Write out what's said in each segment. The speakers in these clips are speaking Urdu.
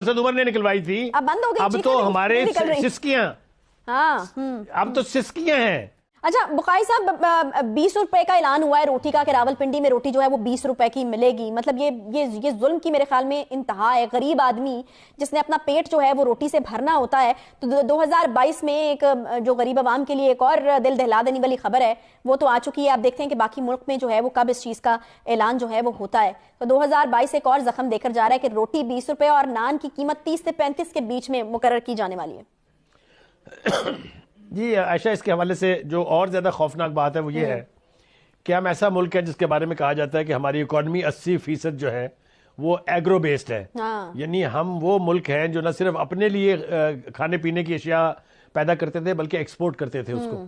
اسد عمر نے نکلوائی تھی، اب بند ہو گئی، اب تو ہمارے سسکیاں، اب تو سسکیاں ہیں. اچھا بقائی صاحب، 20 روپے کا اعلان ہوا ہے روٹی کا کہ راول پنڈی میں روٹی جو ہے وہ 20 روپے کی ملے گی. مطلب یہ ظلم کی میرے خیال میں انتہا ہے. غریب آدمی جس نے اپنا پیٹ جو ہے وہ روٹی سے بھرنا ہوتا ہے. تو 2022 میں ایک جو غریب عوام کے لیے ایک اور دل دہلا دینے والی خبر ہے وہ تو آ چکی ہے. آپ دیکھتے ہیں کہ باقی ملک میں جو ہے وہ کب اس چیز کا اعلان جو ہے وہ ہوتا ہے. تو 2022 ایک اور زخم دے کر جا رہا ہے کہ روٹی 20 روپے اور نان کی قیمت 30 سے 35 کے بیچ میں مقرر کی جانے والی ہے. جی عائشہ، اس کے حوالے سے جو اور زیادہ خوفناک بات ہے وہ یہ ہے کہ ہم ایسا ملک ہے جس کے بارے میں کہا جاتا ہے کہ ہماری اکانومی 80% جو ہے وہ ایگرو بیسڈ ہے. یعنی ہم وہ ملک ہیں جو نہ صرف اپنے لیے کھانے پینے کی اشیاء پیدا کرتے تھے بلکہ ایکسپورٹ کرتے تھے اس کو.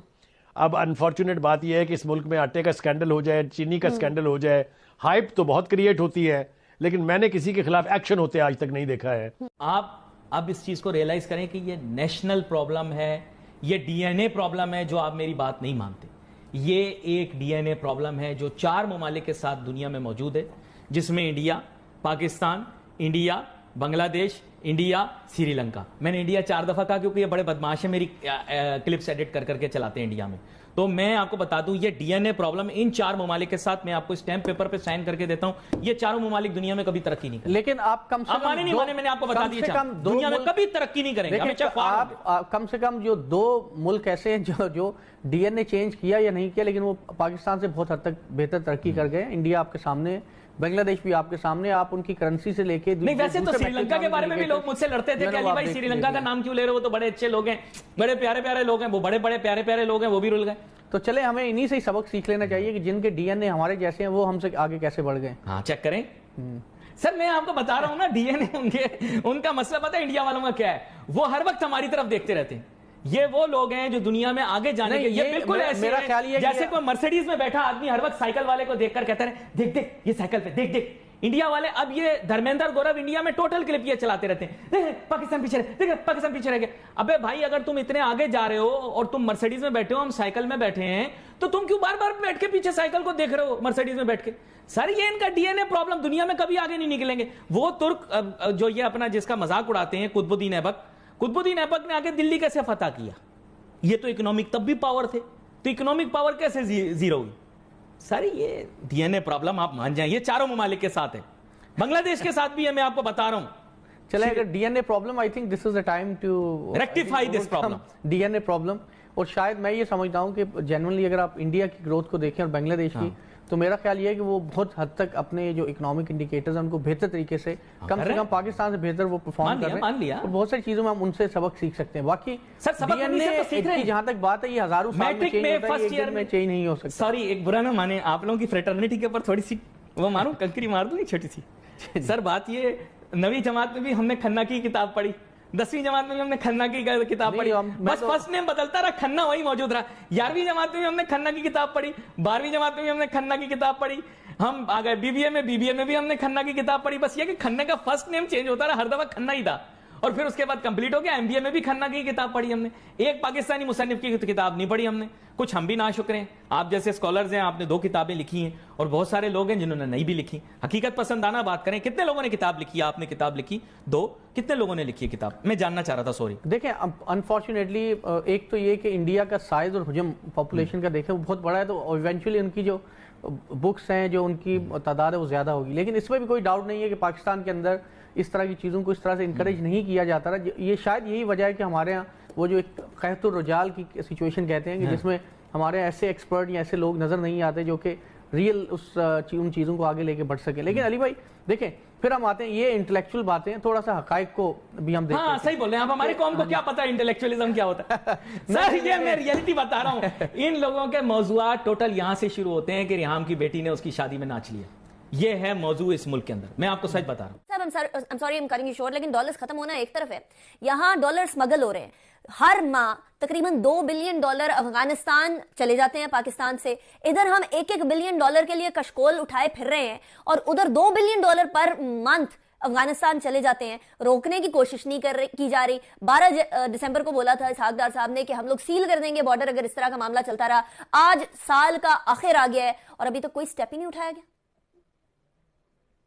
اب انفارچونیٹ بات یہ ہے کہ اس ملک میں آٹے کا سکینڈل ہو جائے، چینی کا سکینڈل ہو جائے، ہائپ تو بہت کریٹ ہوتی ہے لیکن میں نے کسی کے خلاف ایکشن ہوتے آج تک نہیں دیکھا ہے. آپ اب اس چیز کو ریئلائز کریں کہ یہ نیشنل پرابلم ہے، یہ ڈی این اے پرابلم ہے جو آپ میری بات نہیں مانتے. یہ ایک ڈی این اے پرابلم ہے جو 4 ممالک کے ساتھ دنیا میں موجود ہے، جس میں انڈیا، پاکستان، انڈیا، بنگلہ دیش، انڈیا، سری لنکا. میں نے انڈیا 4 دفعہ کہا کیونکہ یہ بڑے بدماش ہیں، میری کلپس ایڈٹ کر کے چلاتے ہیں انڈیا میں. تو میں آپ کو بتا دوں یہ ڈی این اے پرابلم ان 4 ممالک کے ساتھ میں آپ کو اسٹیمپ پیپر پہ سائن کر کے دیتا ہوں. یہ 4 ممالک دنیا میں کبھی ترقی نہیں کریں. لیکن آپ کم سے کم مانے نہیں مانے، میں نے آپ کو بتا دیا دنیا میں کبھی ترقی نہیں کریں گے. آپ کم سے کم جو 2 ملک ایسے ہیں جو ڈی این اے چینج کیا یا نہیں کیا لیکن وہ پاکستان سے بہت حد تک بہتر ترقی کر گئے. انڈیا آپ کے سامنے، بنگلہ دیش بھی آپ کے سامنے. آپ ان کی کرنسی سے لے کے نہیں، ویسے تو سری لنکا کے بارے میں بھی لوگ مجھ سے لڑتے تھے کہ علی بھائی سری لنکا کا نام کیوں لے رہے ہو، تو بڑے اچھے لوگ ہیں، بڑے پیارے پیارے لوگ ہیں، وہ بڑے بڑے پیارے پیارے لوگ ہیں، وہ بھی رل گئے. تو چلے ہمیں انہی سے ہی سبق سیکھ لینا چاہیے کہ جن کے ڈی این اے ہمارے جیسے ہیں وہ ہم سے آگے کیسے بڑھ گئے. ہاں چیک کریں. سر میں آپ کو بتا رہا ہوں نا، ڈی این اے ان کا مسئلہ پتہ ہے انڈیا والوں کا کیا ہے؟ وہ ہر وقت ہماری طرف دیکھتے رہتے ہیں. یہ وہ لوگ ہیں جو دنیا میں آگے جانے کے، یہ بالکل ایسے ہیں جیسے کوئی مرسیڈیز میں بیٹھا آدمی ہر وقت سائیکل والے کو دیکھ کر کہتا ہے دیکھ دیکھ یہ سائیکل پہ دیکھ دیکھ. انڈیا والے اب یہ دھرمیندر گورو انڈیا میں ٹوٹل کلپ یہ چلاتے رہتے ہیں، پاکستان پیچھے رہ، دیکھ پاکستان پیچھے رہ گیا. ابے بھائی اگر تم اتنے آگے جا رہے ہو اور تم مرسیڈیز میں بیٹھے ہو، ہم سائیکل میں بیٹھے ہیں، تو تم کیوں بار بار بیٹھ کے پیچھے سائیکل کو دیکھ رہے ہو مرسیڈیز میں بیٹھ کے؟ سر یہ ان کا ڈی این اے پرابلم، دنیا میں کبھی آگے نہیں نکلیں گے. وہ ترک جو یہ اپنا جس کا مذاق اڑاتے ہیں، قطب الدین ایبک نے آگے دلی کیسے فتح کیا؟ یہ تو اکنامک تب بھی پاور تھے، تو اکنامک پاور کیسے زیرو ہوئی؟ سر یہ ڈی این اے پرابلم آپ مان جائیں، یہ 4 ممالک کے ساتھ ہے، بنگلہ دیش کے ساتھ بھی ہے، میں آپ کو بتا رہا ہوں. چلے اگر D N A problem, I think this is a time to rectify this problem, D N A problem. اور شاید میں یہ سمجھتا ہوں کہ جنرلی اگر آپ انڈیا کی گروتھ کو دیکھیں اور بنگلہ دیش کی، تو میرا خیال یہ ہے کہ وہ بہت حد تک اپنے جو اکنامک انڈیکیٹرز ہیں ان کو بہتر طریقے سے، کم سے کم پاکستان سے بہتر وہ پرفارم کر رہے ہیں، اور بہت ساری چیزوں میں ہم ان سے سبق سیکھ سکتے ہیں. باقی ڈی این اے کی جہاں تک بات ہے یہ ہزاروں سال میں چینج ہوتا ہے، یہ ایک دن میں چینج نہیں ہو سکتا. سوری ایک برا نہ مانے، آپ لوگوں کی فریٹرنیٹی کے اوپر تھوڑی سی وہ ماروں کنکری مار دوں چھوٹی سی. سر بات یہ 9ویں جماعت میں بھی ہم نے کھنہ کی کتاب پڑھی، 10ویں جماعت میں بھی ہم نے کھنہ کی کتاب پڑھی، بس فرسٹ نیم بدلتا رہا، کھنہ وہی موجود رہا. 11ویں جماعت میں بھی ہم نے کھنہ کی کتاب پڑھی، 12ویں جماعت میں بھی ہم نے کھنہ کی کتاب پڑھی. ہم آ گئے بی بی اے میں بھی ہم نے کھنہ کی کتاب پڑھی. بس یہ کہ کھنہ کا فرسٹ نیم چینج ہوتا رہا، ہر دفعہ کھنہ ہی تھا. اور پھر اس کے بعد کمپلیٹ ہو گیا، ایم بی اے میں بھی کھنہ کی کتاب پڑھی ہم نے. ایک پاکستانی مصنف کی کتاب نہیں پڑھی ہم نے. کچھ ہم بھی ناشکر ہیں، آپ جیسے اسکالرز ہیں، آپ نے 2 کتابیں لکھی ہیں، اور بہت سارے لوگ ہیں جنہوں نے نہیں بھی لکھی. حقیقت پسندانہ بات کریں، کتنے لوگوں نے کتاب لکھی؟ آپ نے کتاب لکھی 2، کتنے لوگوں نے لکھی کتاب؟ میں جاننا چاہ رہا تھا. سوری دیکھیں انفارچونیٹلی ایک تو یہ کہ انڈیا کا سائز اور حجم پاپولیشن کا دیکھیں وہ بہت بڑا ہے، تو ایونچولی ان کی جو بکس ہیں، جو ان کی تعداد ہے وہ زیادہ ہوگی. لیکن اس میں بھی کوئی ڈاؤٹ نہیں ہے کہ پاکستان کے اندر اس طرح کی چیزوں کو اس طرح سے انکریج نہیں کیا جاتا رہا. یہ شاید یہی وجہ ہے کہ ہمارے ہاں وہ جو ایک قحط الرجال کی سچویشن کہتے ہیں کہ جس میں ہمارے ایسے ایکسپرٹ یا ایسے لوگ نظر نہیں آتے جو کہ ریئل ان چیزوں کو آگے لے کے بڑھ سکے. لیکن علی بھائی دیکھیں پھر ہم آتے ہیں یہ انٹلیکچوئل باتیں، تھوڑا سا حقائق کو بھی ہم دیکھتے ہیں. ہاں صحیح بول رہے ہیں آپ. ہماری قوم کو کیا پتا انٹلیکچوئلزم کیا ہوتا ہے؟ سر یہ میں ریئلٹی بتا رہا ہوں. ان لوگوں کے موضوعات ٹوٹل یہاں سے شروع ہوتے ہیں کہ ریحام کی بیٹی نے اس کی شادی میں ناچ لیا. یہ ہے موضوع اس ملک کے اندر. میں آپ کو سچ بتا رہا ہوں. I'm sorry I'm cutting you short, لیکن ڈالرز ختم ہونا ایک طرف ہے، یہاں ڈالر سمگل ہو رہے ہیں. ہر ماہ تقریباً $2 بلین افغانستان چلے جاتے ہیں پاکستان سے. ادھر ہم $1 بلین کے لیے کشکول اٹھائے پھر رہے ہیں، اور ادھر $2 بلین پر منتھ افغانستان چلے جاتے ہیں. روکنے کی کوشش نہیں کی جا رہی. 12 دسمبر کو بولا تھا اسحاق ڈار صاحب نے کہ ہم لوگ سیل کر دیں گے بارڈر اگر اس طرح کا معاملہ چلتا رہا. آج سال کا آخر آ گیا ہے اور ابھی تک کوئی سٹیپ ہی نہیں اٹھایا گیا.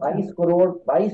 22